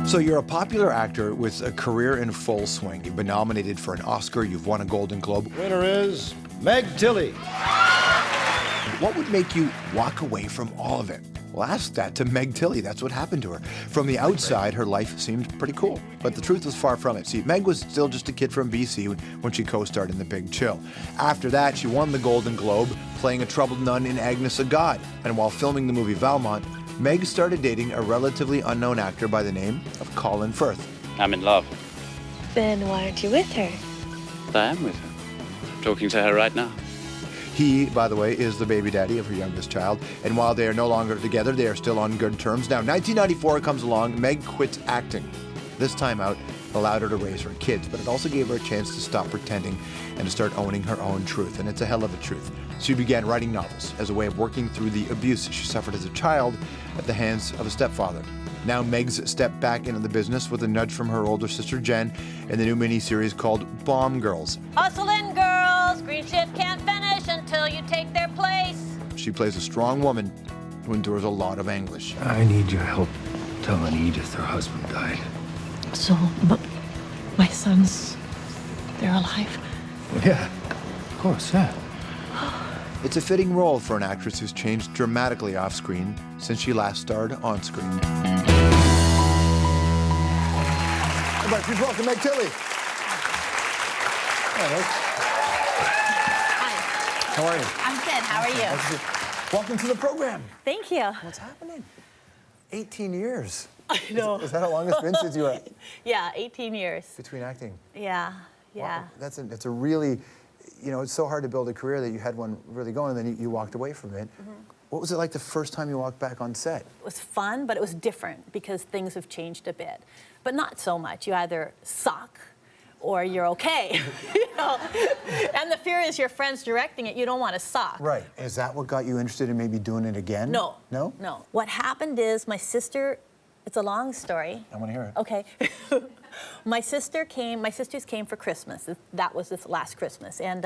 So you're a popular actor with a career in full swing. You've been nominated for an Oscar, you've won a Golden Globe. Winner is Meg Tilly. What would make you walk away from all of it? Well, ask that to Meg Tilly. That's what happened to her. From the outside, her life seemed pretty cool, but the truth was far from it. See, Meg was still just a kid from BC when she co-starred in The Big Chill. After that, she won the Golden Globe, playing a troubled nun in Agnes of God. And while filming the movie Valmont, Meg started dating a relatively unknown actor by the name of Colin Firth. I'm in love. Then why aren't you with her? I am with her. I'm talking to her right now. He, by the way, is the baby daddy of her youngest child, and while they are no longer together, they are still on good terms. Now, 1994 comes along, Meg quits acting. This time out allowed her to raise her kids, but it also gave her a chance to stop pretending and to start owning her own truth, and it's a hell of a truth. She began writing novels as a way of working through the abuse she suffered as a child at the hands of a stepfather. Now Meg's stepped back into the business with a nudge from her older sister Jen in the new miniseries called Bomb Girls. Hustlin' girls, green shift can't finish until you take their place. She plays a strong woman who endures a lot of anguish. I need your help telling Edith her husband died. So, but my sons, they're alive? Yeah, of course, yeah. It's a fitting role for an actress who's changed dramatically off screen since she last starred on screen. Everybody, please welcome Meg Tilly. Hi. How are you? I'm good. How are you? Welcome to the program. Thank you. What's happening? 18 years. I know. Is that how long it's been since you were Yeah, 18 years. between acting? Yeah, yeah. Wow. That's a really, you know, it's so hard to build a career that you had one really going, and then you walked away from it. Mm-hmm. What was it like the first time you walked back on set? It was fun, but it was different because things have changed a bit. But not so much. You either suck or you're okay. You know? And the fear is your friends directing it, you don't want to suck. Right. Is that what got you interested in maybe doing it again? No. No? No. What happened is my sister, it's a long story. I want to hear it. Okay. My sisters came for Christmas. That was this last Christmas. And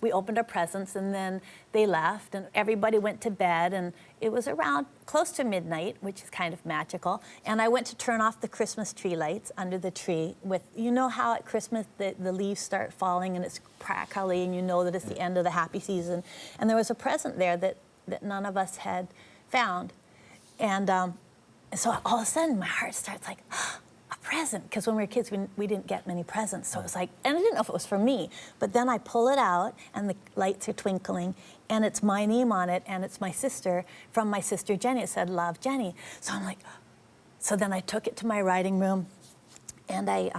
we opened our presents, and then they left, and everybody went to bed, and it was around close to midnight, which is kind of magical. And I went to turn off the Christmas tree lights under the tree with, you know how at Christmas the leaves start falling and it's crackly, and you know that it's the end of the happy season. And there was a present there that none of us had found. And so all of a sudden, my heart starts like, a present, because when we were kids, we didn't get many presents. So it was like, and I didn't know if it was for me, but then I pull it out, and the lights are twinkling, and it's my name on it, and it's my sister, from my sister Jenny. It said, "Love, Jenny." So I'm like, so then I took it to my writing room, and I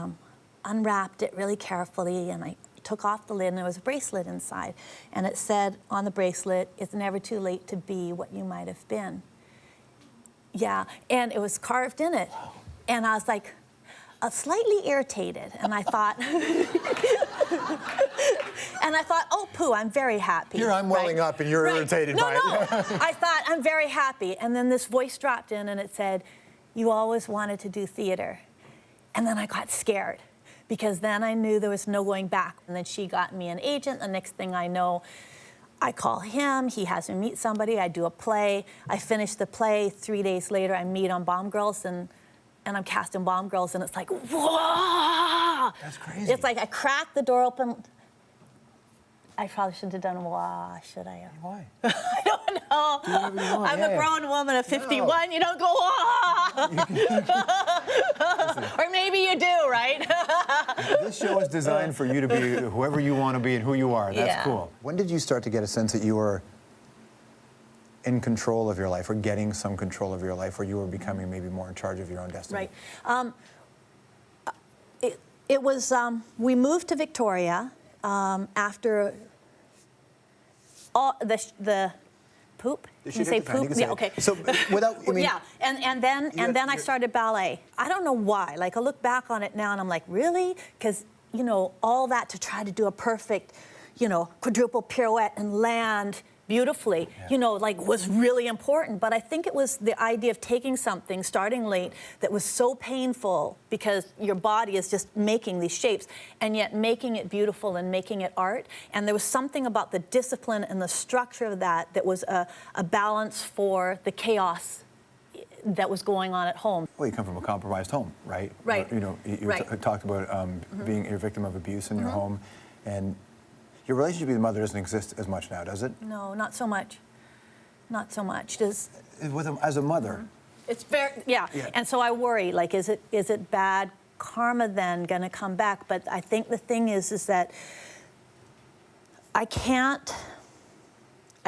unwrapped it really carefully, and I took off the lid, and there was a bracelet inside, and it said on the bracelet, "It's never too late to be what you might have been." Yeah, and it was carved in it. And I was like, slightly irritated, and I thought, oh, poo, I'm very happy. Here I'm welling up, and you're irritated by it. No, I thought, I'm very happy. And then this voice dropped in, and it said, "You always wanted to do theater." And then I got scared, because then I knew there was no going back. And then she got me an agent. The next thing I know, I call him, he has me meet somebody, I do a play, I finish the play, 3 days later I meet on Bomb Girls, and I'm cast in Bomb Girls, and it's like, whoa! That's crazy. It's like I cracked the door open. I probably shouldn't have done wah, should I have? Why? I don't know. Do whatever you want. I'm a grown woman of 51, you don't go wah! Or maybe you do, right? This show is designed for you to be whoever you want to be and who you are. That's Yeah. cool. When did you start to get a sense that you were in control of your life, or getting some control of your life, or you were becoming maybe more in charge of your own destiny? Right. It was, we moved to Victoria after all the poop. You Can you say poop? Yeah, okay. So without, I mean, yeah, and then I started ballet. I don't know why. Like, I look back on it now, and I'm like, really? Because, you know, all that to try to do a perfect, you know, quadruple pirouette and land beautifully, you know, like, was really important. But I think it was the idea of taking something, starting late, that was so painful because your body is just making these shapes, and yet making it beautiful and making it art. And there was something about the discipline and the structure of that that was a balance for the chaos that was going on at home. Well, you come from a compromised home, right? Right. You know, you Right. talked about being a victim of abuse in your home, and your relationship with your mother doesn't exist as much now, does it? No, not so much. Not so much. Does As a mother. It's very, yeah. And so I worry, like, is it bad karma then going to come back? But I think the thing is that I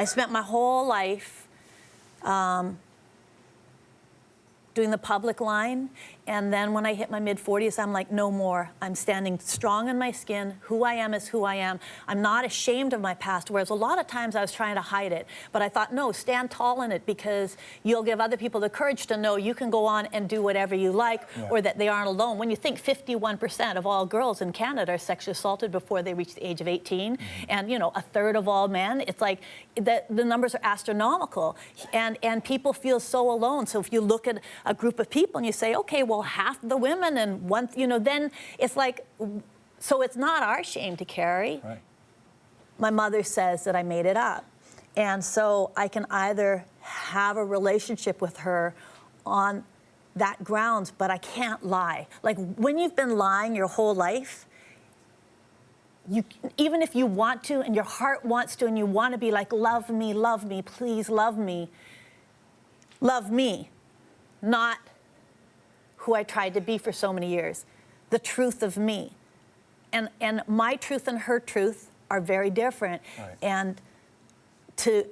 spent my whole life doing the public line, and then when I hit my mid-40s, I'm like, no more. I'm standing strong in my skin. Who I am is who I am. I'm not ashamed of my past, whereas a lot of times I was trying to hide it. But I thought, no, stand tall in it, because you'll give other people the courage to know you can go on and do whatever you like, or that they aren't alone. When you think 51% of all girls in Canada are sexually assaulted before they reach the age of 18, and, you know, a third of all men, it's like the numbers are astronomical, and people feel so alone. So if you look at a group of people and you say, okay, well, half the women and one, you know, then it's like, so it's not our shame to carry. Right. My mother says that I made it up. And so I can either have a relationship with her on that grounds, but I can't lie. Like, when you've been lying your whole life, you, even if you want to and your heart wants to and you want to be like, love me, please love me, not who I tried to be for so many years, the truth of me. And my truth and her truth are very different. Right. And to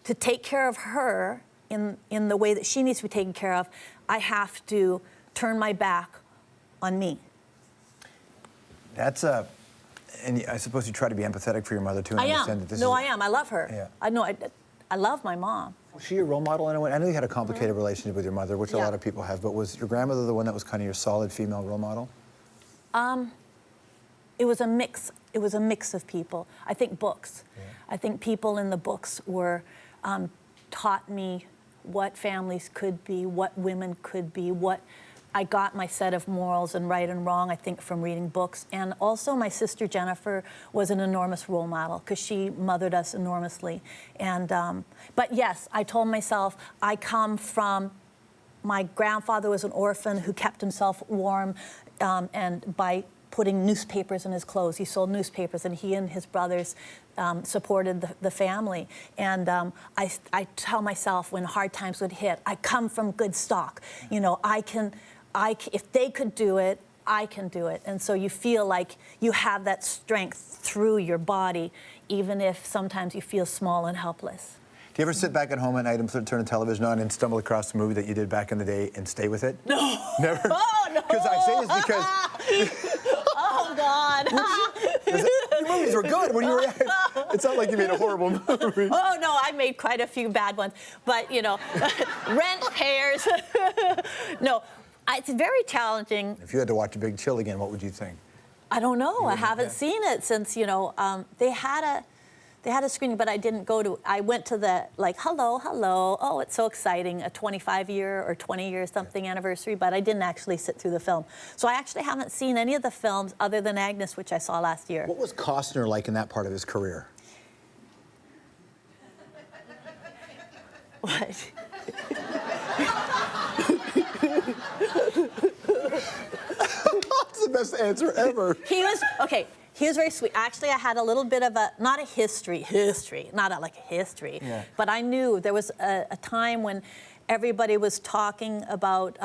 take care of her in the way that she needs to be taken care of, I have to turn my back on me. That's and I suppose you try to be empathetic for your mother too. And I understand am. That this No, is, I am. I love her. Yeah. I know. I love my mom. Was she your role model in a way? I know you had a complicated relationship with your mother, which a Yeah. lot of people have, but was your grandmother the one that was kind of your solid female role model? It was a mix. It was a mix of people. I think books. Yeah. I think people in the books were taught me what families could be, what women could be, what I got my set of morals and right and wrong, I think, from reading books. And also my sister Jennifer was an enormous role model because she mothered us enormously. And but yes, I told myself I come from, my grandfather was an orphan who kept himself warm and by putting newspapers in his clothes. He sold newspapers, and he and his brothers supported the family. And I tell myself when hard times would hit, I come from good stock. You know, if they could do it, I can do it. And so you feel like you have that strength through your body, even if sometimes you feel small and helpless. Do you ever sit back at home at night and turn the television on and stumble across the movie that you did back in the day and stay with it? No. Never? Oh, no. Because I say this because... Oh, God. Your movies were good when you were... It's not like you made a horrible movie. Oh, no, I made quite a few bad ones. But, you know, rent payers. No, it's very challenging. If you had to watch Big Chill again, what would you think? I don't know. I haven't seen it since, you know, they had a screening, but I didn't go to, I went to the, like, hello, oh, it's so exciting, a 25-year or 20-year something anniversary, but I didn't actually sit through the film. So I actually haven't seen any of the films other than Agnes, which I saw last year. What was Costner like in that part of his career? What? That's the best answer ever. He was, okay, he was very sweet. Actually, I had a little bit of not a history, not like a history, but I knew there was a time when everybody was talking about,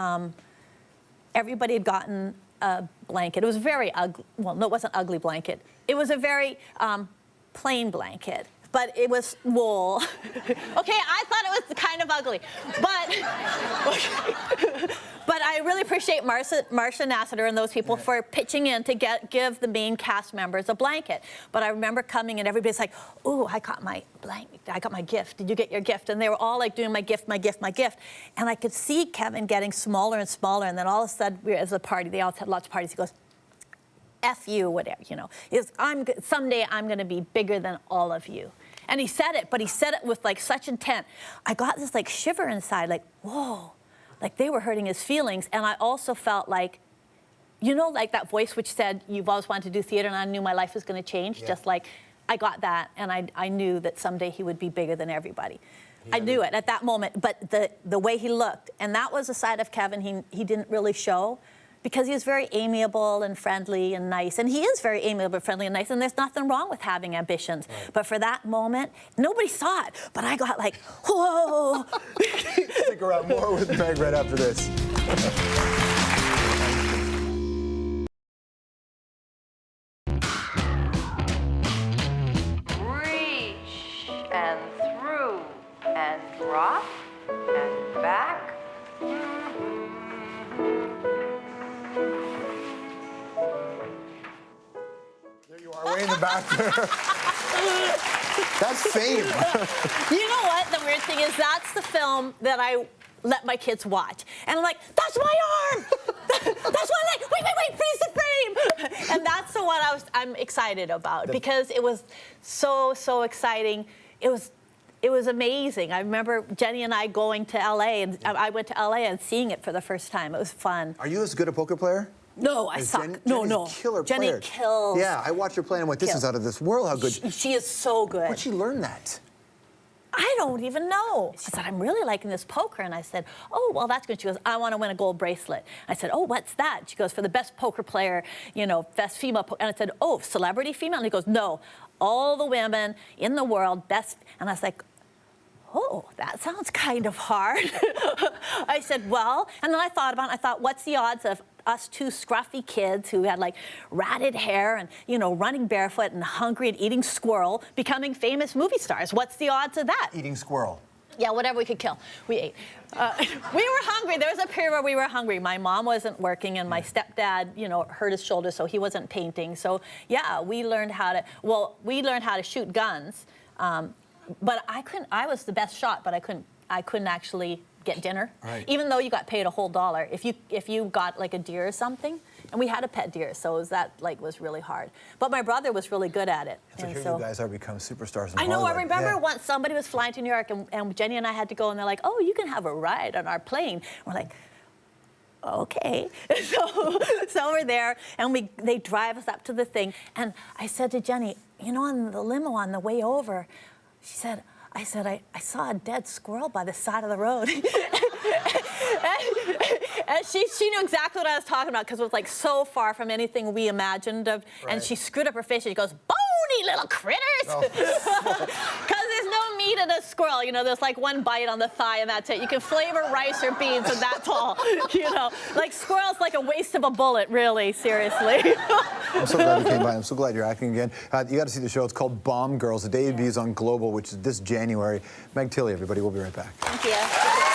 everybody had gotten a blanket. It was very ugly, well, no, it wasn't an ugly blanket. It was a very plain blanket. But it was wool. Okay, I thought it was kind of ugly. But I really appreciate Marcia Nassiter and those people for pitching in to give the main cast members a blanket. But I remember coming and everybody's like, ooh, I got my blanket, I got my gift. Did you get your gift? And they were all like doing my gift. And I could see Kevin getting smaller and smaller. And then all of a sudden, we were at a party, they all had lots of parties. He goes, F you, whatever, you know. Someday I'm going to be bigger than all of you. And he said it, but he said it with like such intent. I got this like shiver inside, like, whoa, like they were hurting his feelings. And I also felt like, you know, like that voice which said, you've always wanted to do theater, and I knew my life was going to change. Just like, I got that, and I knew that someday he would be bigger than everybody. I knew it at that moment, but the way he looked, and that was a side of Kevin he didn't really show, because he was very amiable and friendly and nice, and he is very amiable, friendly, and nice, and there's nothing wrong with having ambitions. Right. But for that moment, nobody saw it, but I got like, whoa. Stick around, more with Meg right after this. And through, and drop, and back. There you are, way in the back there. That's fame. You know what? The weird thing is that's the film that I let my kids watch. And I'm like, that's my arm! That's what I like! Wait, freeze the frame! And that's the one I'm excited about, because it was so exciting. It was amazing. I remember Jenny and I going to LA, and I went to LA and seeing it for the first time. It was fun. Are you as good a poker player? No, I suck. Jenny's a killer Jenny player. kills. Yeah, I watched her play and went, this is out of this world, how good. She is so good. Where'd she learn that? I don't even know. She said, I'm really liking this poker. And I said, oh, well, that's good. She goes, I want to win a gold bracelet. I said, oh, what's that? She goes, for the best poker player, you know, best female poker. And I said, oh, celebrity female? And he goes, no, all the women in the world, best. And I was like, oh, that sounds kind of hard. I said, well, and then I thought about it. I thought, what's the odds of us two scruffy kids who had like ratted hair and, you know, running barefoot and hungry and eating squirrel becoming famous movie stars? What's the odds of that? Eating squirrel. Yeah, whatever we could kill, we ate. We were hungry. There was a period where we were hungry. My mom wasn't working, and my stepdad, you know, hurt his shoulder, so he wasn't painting. So yeah, we learned how to shoot guns. But I couldn't. I was the best shot, but I couldn't actually get dinner. Right. Even though you got paid a whole $1. If you got like a deer or something, and we had a pet deer, so was really hard. But my brother was really good at it. So here you guys are become superstars in I know. Hollywood. I remember once somebody was flying to New York, and Jenny and I had to go, and they're like, "Oh, you can have a ride on our plane." We're like, okay. So we're there, and they drive us up to the thing, and I said to Jenny, you know, on the limo on the way over, she said, I saw a dead squirrel by the side of the road. and she knew exactly what I was talking about, because it was like so far from anything we imagined of. Right. And she screwed up her face, and she goes, bony little critters! Because there's no meat in a squirrel. You know, there's like one bite on the thigh, and that's it. You can flavor rice or beans, and that's all. You know, like squirrel's like a waste of a bullet, really, seriously. I'm so glad you came by. I'm so glad you're acting again. You got to see the show. It's called Bomb Girls. The debuts on Global, which is this January. Meg Tilly, everybody. We'll be right back. Thank you.